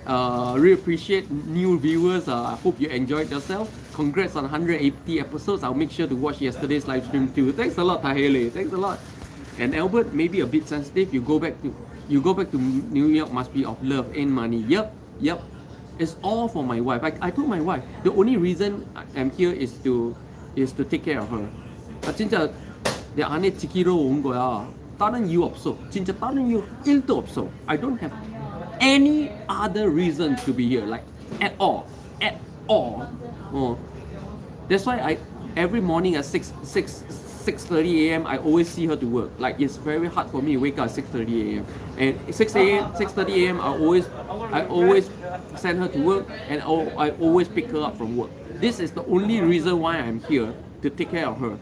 Really appreciate new viewers. I hope you enjoyed yourself. Congrats on 180 episodes. I'll make sure to watch yesterday's live stream too. Thanks a lot, Tahelle. Thanks a lot. And Albert, maybe a bit sensitive. You go back to New York must be of love and money. Yep, Yep, it's all for my wife. I told my wife the only reason I'm here is to take care of her. 진짜 내 아내 지키러 온 거야. 다른 이유 없어. 진짜 다른 이유 1도 없어. I don't have any other reason to be here, like at all, at all. That's why every morning at 6:30 a.m. I always see her to work. Like it's very hard for me to wake up at 6:30 a.m. and 6:30 a.m. I always send her to work, and I always pick her up from work. This is the only reason why I'm here, to take care of her.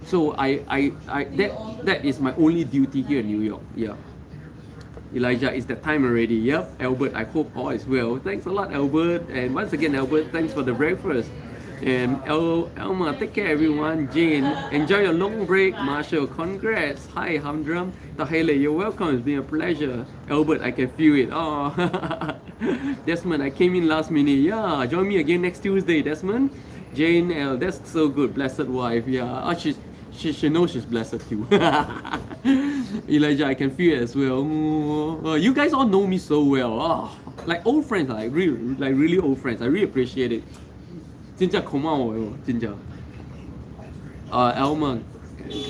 So that is my only duty here in New York. Yeah. Elijah, it's that time already. Yep. Albert, I hope all is well. Thanks a lot, Albert. And once again, Albert, thanks for the breakfast. And Elma, take care, everyone. Jane, enjoy your long break. Marshall, congrats. Hi, Hamdram. Tahelle, you're welcome. It's been a pleasure. Albert, I can feel it. Oh, Desmond, I came in last minute. Yeah, join me again next Tuesday, Desmond. Jane L, that's so good. Blessed wife. Yeah, oh, she knows she's blessed too. Elijah, I can feel it as well. You guys all know me so well. Oh, like old friends, like really old friends. I really appreciate it. 진짜 고마워요, 진짜. Elma,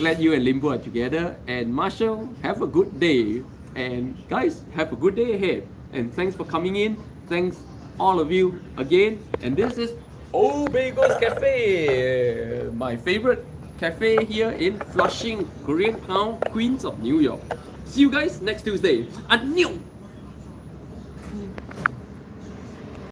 glad you and Limpeh are together. And Marshall, have a good day. And guys, have a good day ahead. And thanks for coming in. Thanks all of you again. And this is Old Bagels Cafe, my favorite cafe here in Flushing, Koreatown, Queens of New York. See you guys next Tuesday. 안녕.